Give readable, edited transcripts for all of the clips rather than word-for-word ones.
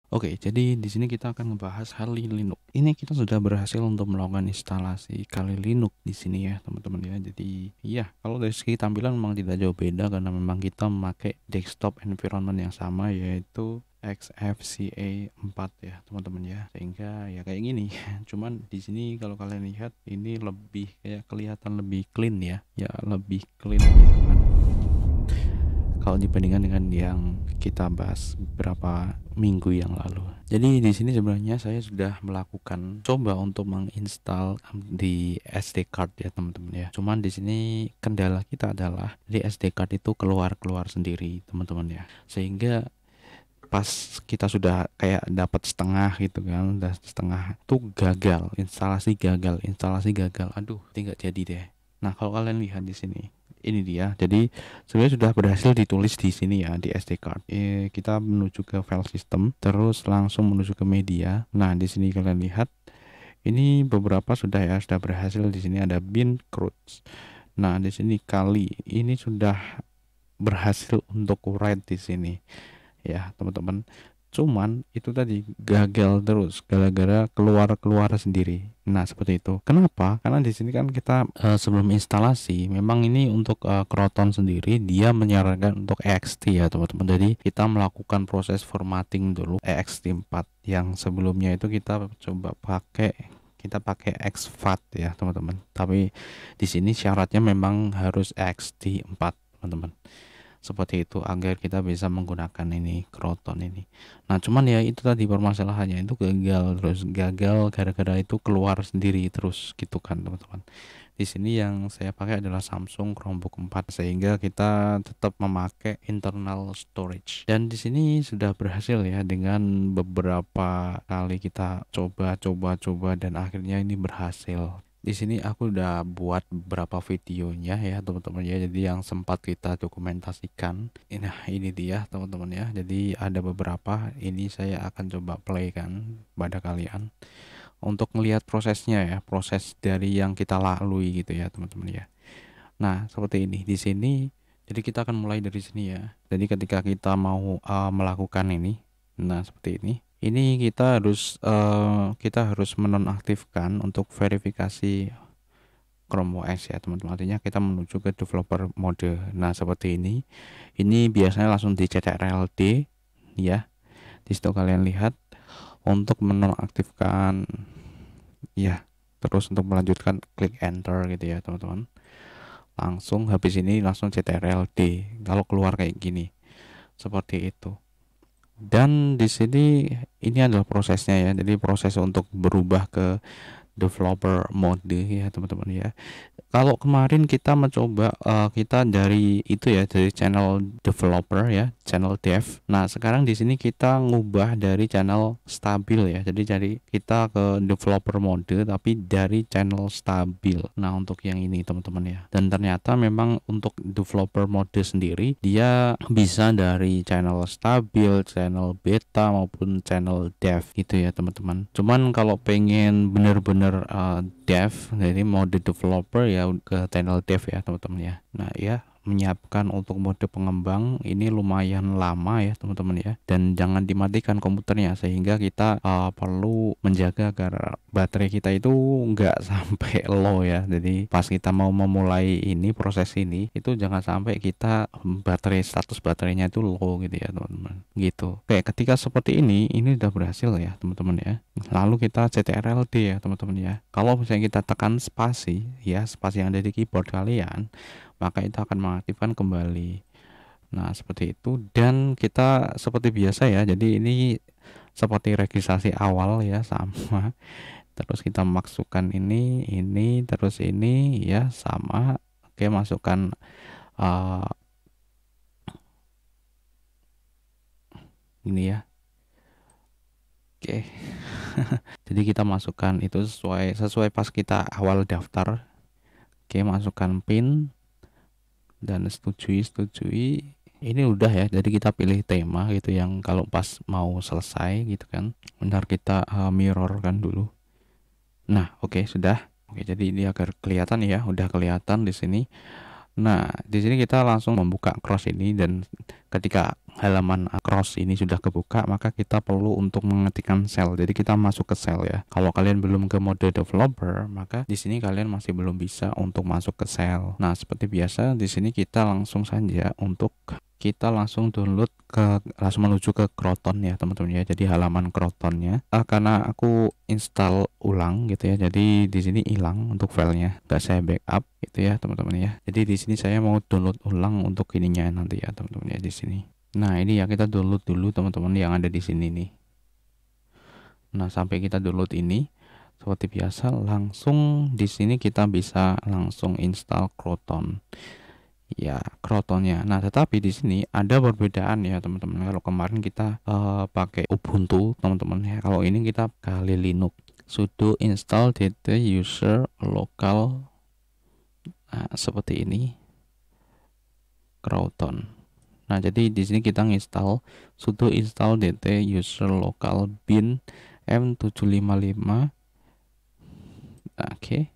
Oke, jadi di sini kita akan ngebahas Kali Linux. Ini kita sudah berhasil untuk melakukan instalasi Kali Linux di sini ya, teman-teman ya. Jadi, iya, kalau dari segi tampilan memang tidak jauh beda karena memang kita memakai desktop environment yang sama yaitu XFCE 4 ya, teman-teman ya. Sehingga ya kayak gini. Cuman di sini kalau kalian lihat ini lebih kayak kelihatan lebih clean ya. Ya, lebih clean gitu kan, kalau dibandingkan dengan yang kita bahas beberapa minggu yang lalu. Jadi di sini sebenarnya saya sudah melakukan coba untuk menginstal di SD card ya teman-teman ya. Cuman di sini kendala kita adalah di SD card itu keluar-keluar sendiri teman-teman ya. Sehingga pas kita sudah kayak dapat setengah gitu kan, udah setengah tuh gagal, instalasi gagal. Aduh, tidak jadi deh. Nah, kalau kalian lihat di sini, ini dia. Jadi sebenarnya sudah berhasil ditulis di sini ya di SD card. Kita menuju ke file system, terus langsung menuju ke media. Nah, di sini kalian lihat, ini beberapa sudah ya, sudah berhasil. Di sini ada bin crudes. Nah, di sini kali ini sudah berhasil untuk write di sini ya teman-teman. Cuman itu tadi gagal terus gara-gara keluar sendiri. Nah seperti itu. Kenapa? Karena di sini kan kita sebelum instalasi memang ini untuk Croton sendiri dia menyarankan untuk ext ya teman-teman. Jadi kita melakukan proses formatting dulu ext 4 yang sebelumnya itu kita pakai exFAT ya teman-teman. Tapi di sini syaratnya memang harus ext 4 teman-teman, seperti itu agar kita bisa menggunakan ini Croton ini. Nah cuman ya itu tadi permasalahannya itu gagal gara-gara itu keluar sendiri terus gitu kan teman-teman. Di sini yang saya pakai adalah Samsung Chromebook 4 sehingga kita tetap memakai internal storage. Dan di sini sudah berhasil ya dengan beberapa kali kita coba dan akhirnya ini berhasil. Di sini aku udah buat beberapa videonya ya teman-teman ya. Jadi yang sempat kita dokumentasikan. Nah, ini dia teman-teman ya. Jadi ada beberapa ini saya akan coba play kan pada kalian untuk melihat prosesnya ya, proses dari yang kita lalui gitu ya teman-teman ya. Nah, seperti ini. Di sini jadi kita akan mulai dari sini ya. Jadi ketika kita mau melakukan ini, nah seperti ini. Ini kita harus menonaktifkan untuk verifikasi Chrome OS ya teman-teman. Artinya kita menuju ke developer mode. Nah seperti ini. Ini biasanya langsung di CTRL-D ya. Di situ kalian lihat untuk menonaktifkan ya. Terus untuk melanjutkan klik enter gitu ya teman-teman. Langsung habis ini langsung CTRL-D. Kalau keluar kayak gini. Seperti itu. Dan di sini ini adalah prosesnya ya. Jadi proses untuk berubah ke developer mode ya teman-teman ya. Kalau kemarin kita mencoba kita dari itu ya, dari channel developer ya, channel dev. Nah sekarang di sini kita ngubah dari channel stabil ya. Jadi kita ke developer mode tapi dari channel stabil. Nah untuk yang ini teman-teman ya. Dan ternyata memang untuk developer mode sendiri dia bisa dari channel stabil, channel beta maupun channel dev gitu ya teman-teman. Cuman kalau pengen bener-bener dev, jadi mode developer ya ke channel dev ya teman-teman ya. Nah ya, menyiapkan untuk mode pengembang ini lumayan lama ya teman-teman ya, dan jangan dimatikan komputernya sehingga kita perlu menjaga agar baterai kita itu nggak sampai low ya. Jadi pas kita mau memulai ini proses ini itu jangan sampai kita status baterainya itu low gitu ya teman-teman gitu. Oke, ketika seperti ini udah berhasil ya teman-teman ya. Lalu kita CTRL-D ya teman-teman ya. Kalau misalnya kita tekan spasi ya, spasi yang ada di keyboard kalian, maka itu akan mengaktifkan kembali. Nah seperti itu. Dan kita seperti biasa ya, jadi ini seperti registrasi awal ya, sama. Terus kita masukkan ini terus ini ya sama. Oke, masukkan ini ya. Oke. Jadi kita masukkan itu sesuai pas kita awal daftar. Oke, masukkan PIN dan setujui. Ini udah ya, jadi kita pilih tema gitu yang kalau pas mau selesai gitu kan. Bentar kita mirror kan dulu. Nah oke, sudah. Oke, jadi ini agar kelihatan ya, udah kelihatan di sini. Nah, di sini kita langsung membuka cross ini, dan ketika halaman cross ini sudah kebuka, maka kita perlu untuk mengetikkan cell. Jadi kita masuk ke cell ya. Kalau kalian belum ke mode developer, maka di sini kalian masih belum bisa untuk masuk ke cell. Nah, seperti biasa di sini kita langsung saja untuk langsung download langsung menuju ke Croton ya teman-teman ya. Jadi halaman Crotonnya karena aku install ulang gitu ya, jadi di sini hilang untuk filenya, nggak saya backup gitu ya teman-teman ya. Jadi di sini saya mau download ulang untuk ininya nanti ya teman-teman ya di sini. Nah, ini ya kita download dulu teman-teman yang ada di sini nih. Nah, sampai kita download ini, seperti biasa langsung di sini kita bisa langsung install Croton. Ya, Crotonnya. Nah, tetapi di sini ada perbedaan ya teman-teman. Kalau kemarin kita pakai Ubuntu teman-teman ya, kalau ini kita kali Linux. Sudo install dt user local. Nah, seperti ini Croton. Nah, jadi di sini kita install sudo install dt user local bin m755. Oke.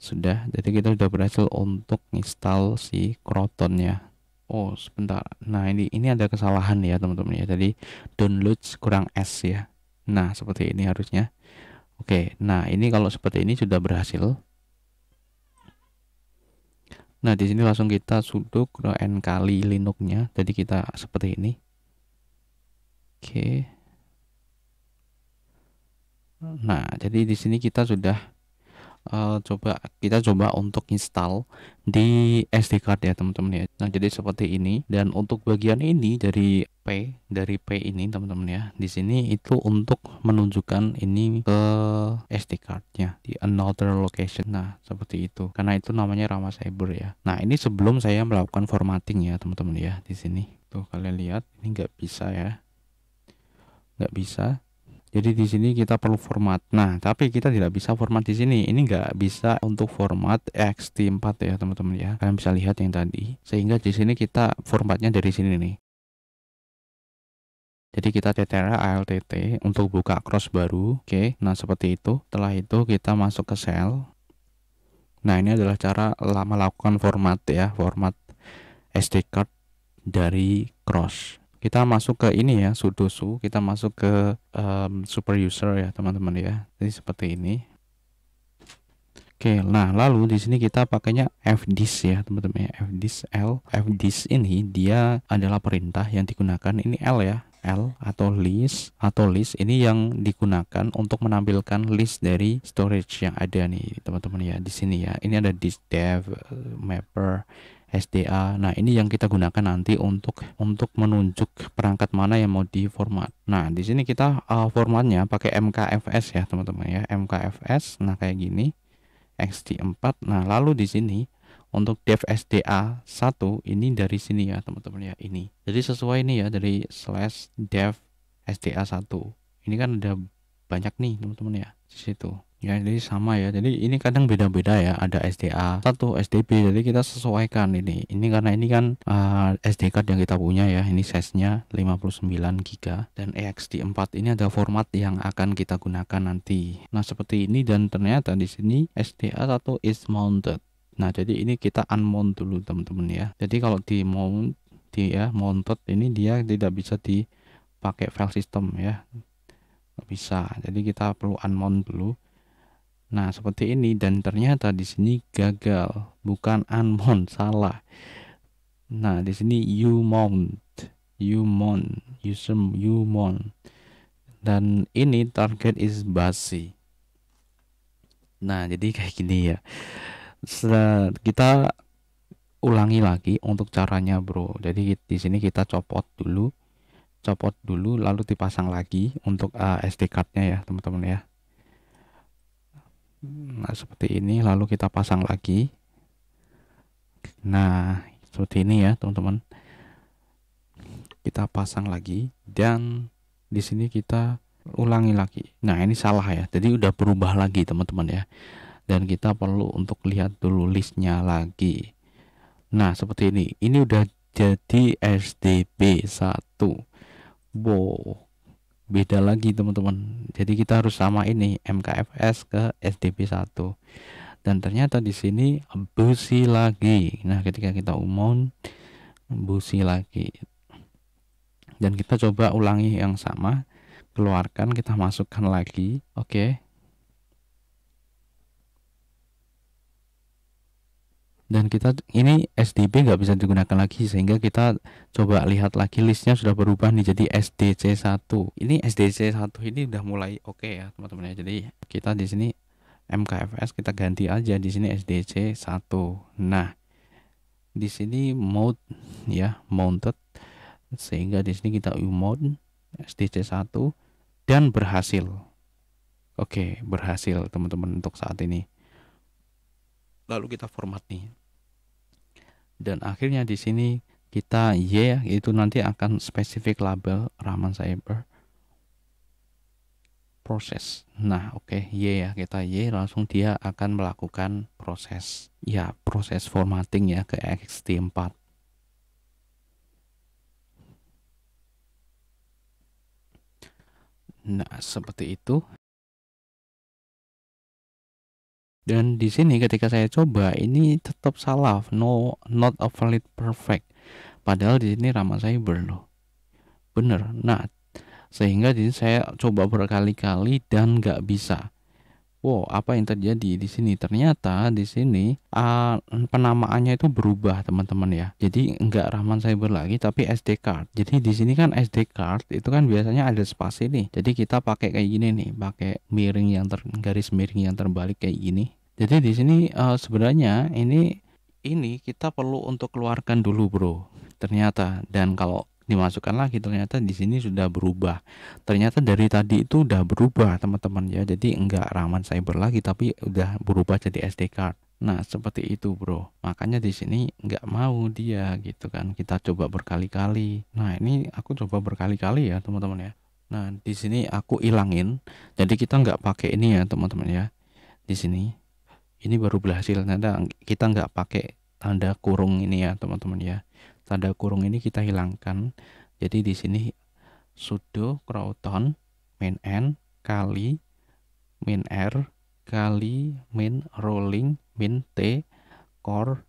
Sudah, jadi kita sudah berhasil untuk install si Crotonnya. Oh, sebentar. Nah, ini ada kesalahan ya, teman-teman ya. Jadi download kurang S ya. Nah, seperti ini harusnya. Oke, nah ini kalau seperti ini sudah berhasil. Nah, di sini langsung kita sudo n kali Linux-nya. Jadi kita seperti ini. Oke. Nah, jadi di sini kita sudah kita coba untuk install di SD card ya teman-teman ya. Nah, jadi seperti ini, dan untuk bagian ini dari P ini teman-teman ya, di sini itu untuk menunjukkan ini ke SD cardnya di another location. Nah, seperti itu, karena itu namanya Rama Cyber ya. Nah, ini sebelum saya melakukan formatting ya teman-teman ya. Di sini tuh kalian lihat ini nggak bisa ya, nggak bisa. Jadi di sini kita perlu format. Nah, tapi kita tidak bisa format di sini. Ini nggak bisa untuk format ext4 ya teman-teman ya. Kalian bisa lihat yang tadi. Sehingga di sini kita formatnya dari sini nih. Jadi kita ctrl alt untuk buka cross baru. Oke, nah seperti itu. Setelah itu kita masuk ke cell. Nah, ini adalah cara melakukan format ya, format SD card dari cross. Kita masuk ke ini ya, sudo su, kita masuk ke super user ya teman-teman ya. Jadi seperti ini. Oke, nah lalu di sini kita pakainya fdisk ya teman-teman ya, fdisk L. Fdisk ini dia adalah perintah yang digunakan, ini L ya, L atau list ini yang digunakan untuk menampilkan list dari storage yang ada nih teman-teman ya di sini ya. Ini ada disk dev, mapper, SDA. Nah, ini yang kita gunakan nanti untuk menunjuk perangkat mana yang mau diformat. Nah, di sini kita formatnya pakai MKFS ya, teman-teman ya. MKFS. Nah, kayak gini. XT4. Nah, lalu di sini untuk dev SDA 1 ini dari sini ya, teman-teman ya, ini. Jadi sesuai ini ya, dari /dev SDA 1. Ini kan ada banyak nih, teman-teman ya, di situ. Ya, jadi sama ya. Jadi ini kadang beda-beda ya. Ada SDA 1, SDB. Jadi kita sesuaikan ini. Ini karena ini kan SD card yang kita punya ya. Ini size-nya 59 GB dan ext4 ini ada format yang akan kita gunakan nanti. Nah, seperti ini, dan ternyata di sini SDA 1 is mounted. Nah, jadi ini kita unmount dulu teman-teman ya. Jadi kalau di mount mounted ini dia tidak bisa dipakai file system ya. Nggak bisa. Jadi kita perlu unmount dulu. Nah, seperti ini, dan ternyata di sini gagal, bukan unmount, salah. Nah, di sini umount, dan ini target is basi. Nah, jadi kayak gini ya. Kita ulangi lagi untuk caranya, bro. Jadi di sini kita copot dulu, lalu dipasang lagi untuk SD card-nya ya, teman-teman ya. Nah, seperti ini, lalu kita pasang lagi. Nah, seperti ini ya teman-teman, kita pasang lagi, dan di sini kita ulangi lagi. Nah, ini salah ya, jadi udah berubah lagi teman-teman ya, dan kita perlu untuk lihat dulu listnya lagi. Nah, seperti ini udah jadi SDB1. Wow, beda lagi teman-teman. Jadi kita harus sama ini MKFS ke SDB1. dan ternyata di sini busi lagi. Nah, ketika kita umum busi lagi, dan kita coba ulangi yang sama, keluarkan, kita masukkan lagi. Oke. Dan kita ini SDB nggak bisa digunakan lagi, sehingga kita coba lihat lagi listnya sudah berubah nih jadi SDC1. Ini SDC1 ini udah mulai oke ya teman-teman ya. Jadi kita di sini MKFS kita ganti aja di sini SDC1. Nah, di sini mode ya, mounted, sehingga di sini kita mode SDC1 dan berhasil. Oke, berhasil teman-teman untuk saat ini. Lalu kita format nih. Dan akhirnya di sini kita Y, itu nanti akan spesifik label Rahman Cyber proses. Nah, oke, Y ya, kita Y, langsung dia akan melakukan proses ya, proses formatting ya ke ext4. Nah, seperti itu. Dan di sini ketika saya coba ini tetap salah, no, not a valid perfect. Padahal di sini Rahman Cyber loh. Bener. Nah, sehingga di sini saya coba berkali-kali dan nggak bisa. Wow, apa yang terjadi di sini? Ternyata di sini penamaannya itu berubah teman-teman ya. Jadi nggak Rahman Cyber lagi, tapi SD card. Jadi di sini kan SD card itu kan biasanya ada spasi nih. Jadi kita pakai kayak gini nih, pakai miring yang garis miring yang terbalik kayak gini. Jadi di sini sebenarnya ini kita perlu untuk keluarkan dulu bro. Ternyata, dan kalau dimasukkan lagi ternyata di sini sudah berubah. Ternyata dari tadi itu udah berubah teman-teman ya. Jadi enggak Rahman Cyber lagi, tapi udah berubah jadi SD card. Nah, seperti itu bro. Makanya di sini nggak mau dia gitu kan. Kita coba berkali-kali. Nah, ini aku coba berkali-kali ya teman-teman ya. Nah, di sini aku ilangin. Jadi kita nggak pakai ini ya teman-teman ya. Di sini ini baru berhasil. Ternyata kita nggak pakai tanda kurung ini ya teman-teman ya. Tanda kurung ini kita hilangkan. Jadi di sini sudo crouton min n kali min r kali min rolling min t core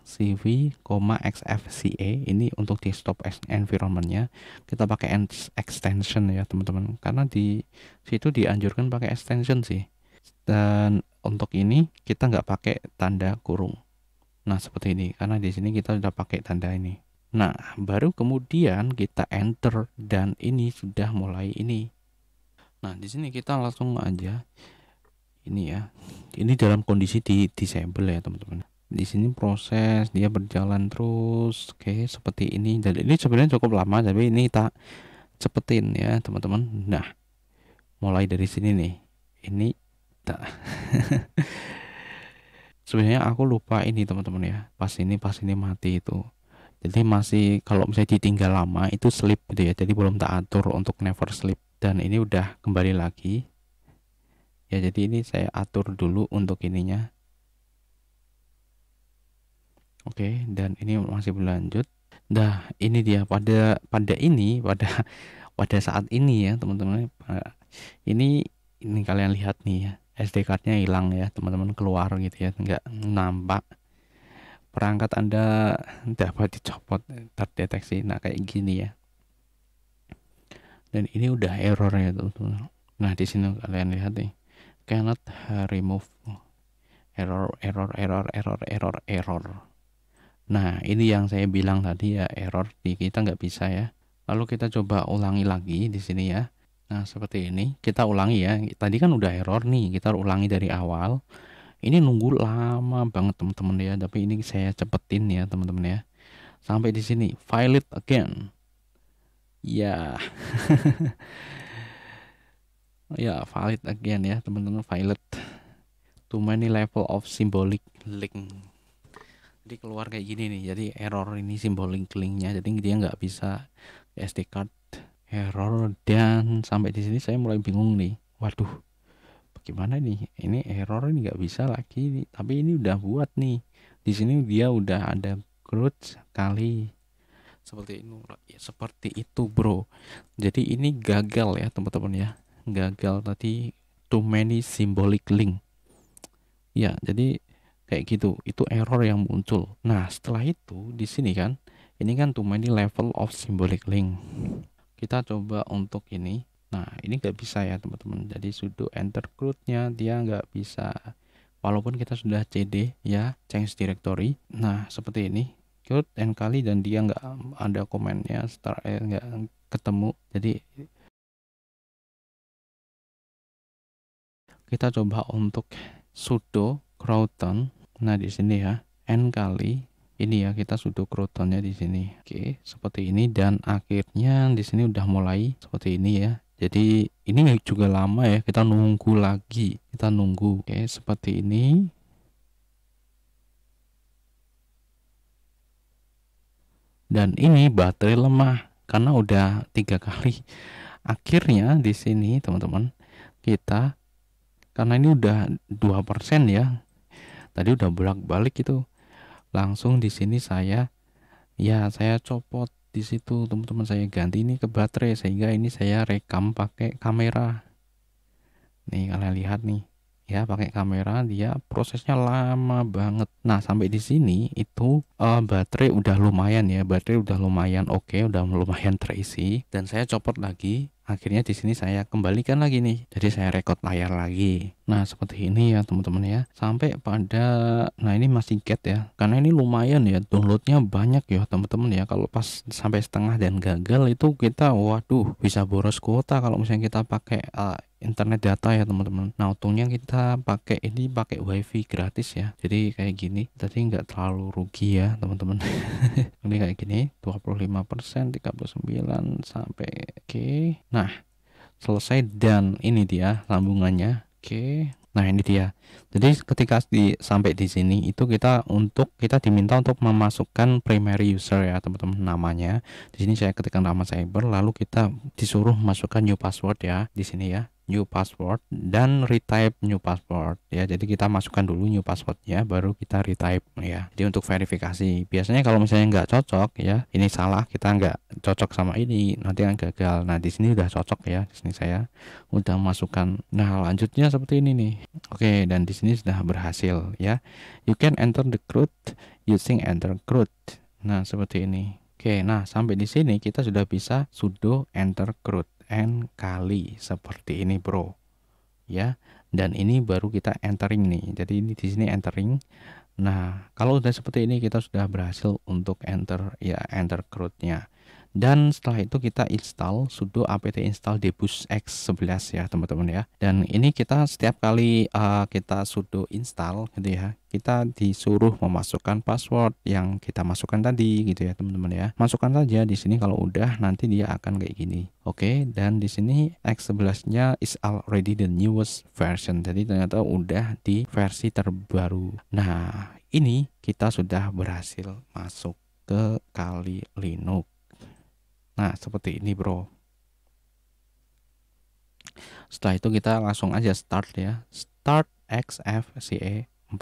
cv xfce. Ini untuk desktop environmentnya kita pakai extension ya teman-teman, karena di situ dianjurkan pakai extension sih. Dan untuk ini kita nggak pakai tanda kurung. Nah, seperti ini, karena di sini kita sudah pakai tanda ini. Nah, baru kemudian kita enter dan ini sudah mulai ini. Nah, di sini kita langsung aja ini ya. Ini dalam kondisi di disable ya, teman-teman. Di sini proses dia berjalan terus. Oke, seperti ini. Dan ini sebenarnya cukup lama, tapi ini tak cepetin ya, teman-teman. Nah, mulai dari sini nih. Ini tak sebenarnya aku lupa ini teman-teman ya, pas ini mati itu. Jadi masih, kalau misalnya ditinggal lama itu sleep gitu ya, jadi belum tak atur untuk never sleep. Dan ini udah kembali lagi ya, jadi ini saya atur dulu untuk ininya. Oke, dan ini masih berlanjut. Nah, ini dia pada ini pada saat ini ya teman-teman. Ini kalian lihat nih ya, SD cardnya hilang ya teman-teman, keluar gitu ya, nggak nampak. Perangkat Anda dapat dicopot, terdeteksi. Nah, kayak gini ya. Dan ini udah error ya teman-teman. Nah, di sini kalian lihat nih, cannot remove, error. Nah, ini yang saya bilang tadi ya, error di kita nggak bisa ya. Lalu kita coba ulangi lagi di sini ya. Nah, seperti ini kita ulangi ya. Tadi kan udah error nih, kita ulangi dari awal. Ini nunggu lama banget teman-teman ya, tapi ini saya cepetin ya teman-teman ya. Sampai di sini, file it again. Ya. Ya, valid again ya teman-teman, valid. Too many level of symbolic link. Jadi keluar kayak gini nih, jadi error ini symbolic linknya, jadi dia nggak bisa SD card error. Dan sampai di sini saya mulai bingung nih, waduh bagaimana nih, ini error ini nggak bisa lagi nih. Tapi ini udah buat nih, di sini dia udah ada growth kali seperti ini ya, seperti itu bro. Jadi ini gagal ya teman-teman ya, gagal tadi, too many symbolic link. Ya, jadi kayak gitu. Itu error yang muncul. Nah, setelah itu di sini kan, ini kan too many level of symbolic link. Kita coba untuk ini. Nah, ini nggak bisa ya teman-teman. Jadi sudo enter root-nya dia nggak bisa. Walaupun kita sudah cd ya, change directory. Nah, seperti ini. Root n kali dan dia nggak ada komennya, nggak ketemu. Jadi kita coba untuk sudo crouton. Nah, di sini ya, n kali ini ya, kita sudo croutonnya di sini. Oke, seperti ini dan akhirnya di sini udah mulai seperti ini ya. Jadi ini juga lama ya, kita nunggu lagi. Kita nunggu. Oke, seperti ini. Dan ini baterai lemah karena udah 3 kali. Akhirnya di sini teman-teman, kita karena ini udah 2% ya. Tadi udah bolak-balik itu. Langsung di sini saya copot di situ teman-teman, saya ganti ini ke baterai sehingga ini saya rekam pakai kamera. Nih kalian lihat nih ya, pakai kamera dia prosesnya lama banget. Nah, sampai di sini itu baterai udah lumayan ya, baterai udah lumayan oke, udah lumayan terisi dan saya copot lagi. Akhirnya di sini saya kembalikan lagi nih. Jadi saya record layar lagi. Nah, seperti ini ya teman-teman ya. Sampai pada nah ini masih get ya. Karena ini lumayan ya, downloadnya banyak ya teman-teman ya. Kalau pas sampai setengah dan gagal itu kita waduh bisa boros kuota kalau misalnya kita pakai internet data ya teman-teman. Nah, untungnya kita pakai wifi gratis ya. Jadi kayak gini. Tadi nggak terlalu rugi ya teman-teman. Ini kayak gini 25%, 39 sampai oke. Nah, selesai dan ini dia sambungannya. Oke. Nah, ini dia. Jadi ketika sampai di sini itu kita diminta untuk memasukkan primary user ya, teman-teman, namanya. Di sini saya ketikkan nama cyber, lalu kita disuruh masukkan new password ya di sini ya. New password dan retype new password ya. Jadi kita masukkan dulu new passwordnya baru kita retype ya. Jadi untuk verifikasi. Biasanya kalau misalnya nggak cocok ya, ini salah, kita nggak cocok sama ini, nanti yang gagal. Nah, di sini udah cocok ya. Di sini saya udah masukkan. Nah, lanjutnya seperti ini nih. Oke, dan di sini sudah berhasil ya. You can enter the root using enter root. Nah, seperti ini. Oke, nah sampai di sini kita sudah bisa sudo enter root n kali seperti ini, bro. Ya. Dan ini baru kita entering nih. Jadi ini di sini entering. Nah, kalau udah seperti ini kita sudah berhasil untuk enter root-nya. Dan setelah itu kita install sudo apt install debus x11 ya teman-teman ya. Dan ini kita setiap kali kita sudo install gitu ya, kita disuruh memasukkan password yang kita masukkan tadi gitu ya teman-teman ya. Masukkan saja di sini, kalau udah nanti dia akan kayak gini. Oke, dan di sini x11-nya is already the newest version. Jadi ternyata udah di versi terbaru. Nah, ini kita sudah berhasil masuk ke Kali Linux. Nah, seperti ini, bro. Setelah itu kita langsung aja start ya. Start XFCE 4.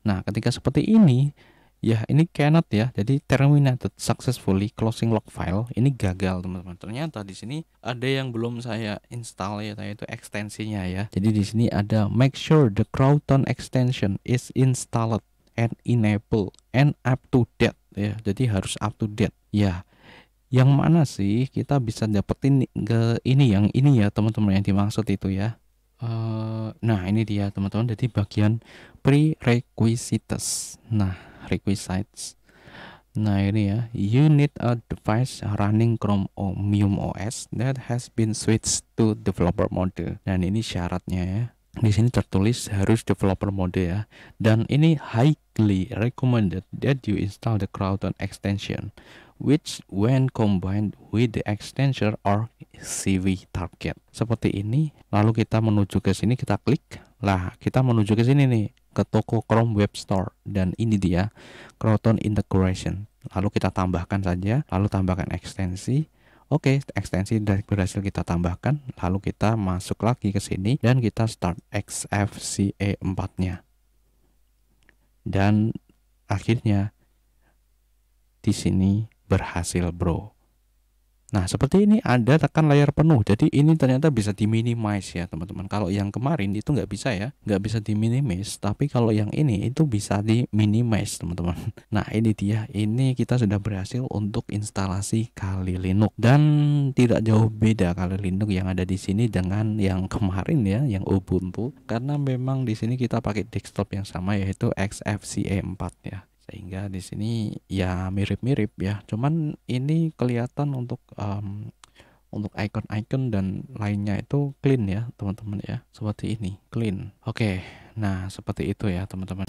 Nah, ketika seperti ini, ya ini cannot ya. Jadi terminated successfully closing log file. Ini gagal, teman-teman. Ternyata di sini ada yang belum saya install ya, yaitu ekstensinya ya. Jadi di sini ada make sure the Crouton extension is installed and enable and up to date ya. Jadi harus up to date. Ya. Yang mana sih kita bisa dapetin ke ini, yang ini ya teman-teman, yang dimaksud itu ya. Nah ini dia teman-teman, jadi bagian prerequisites. Nah, requisites. Nah ini ya, you need a device running Chromium OS that has been switched to developer mode. Dan ini syaratnya ya. Di sini tertulis harus developer mode ya. Dan ini highly recommended that you install the Crouton extension, which when combined with the extension or CV target. Seperti ini. Lalu kita menuju ke sini, kita klik. Lah, kita menuju ke sini nih, ke toko Chrome Web Store. Dan ini dia Crouton integration. Lalu kita tambahkan saja, lalu tambahkan ekstensi. Oke, ekstensi berhasil kita tambahkan, lalu kita masuk lagi ke sini dan kita start XFCE 4-nya. Dan akhirnya di sini berhasil, bro. Nah, seperti ini ada tekan layar penuh. Jadi ini ternyata bisa diminimize ya teman-teman. Kalau yang kemarin itu nggak bisa ya, nggak bisa diminimize. Tapi kalau yang ini itu bisa diminimize teman-teman. Nah ini dia, ini kita sudah berhasil untuk instalasi Kali Linux dan tidak jauh beda Kali Linux yang ada di sini dengan yang kemarin ya, yang Ubuntu. Karena memang di sini kita pakai desktop yang sama yaitu XFCE 4 ya. Sehingga di sini ya mirip-mirip ya, cuman ini kelihatan untuk icon-icon dan lainnya itu clean ya teman-teman ya, seperti ini clean. Oke, nah seperti itu ya teman-teman.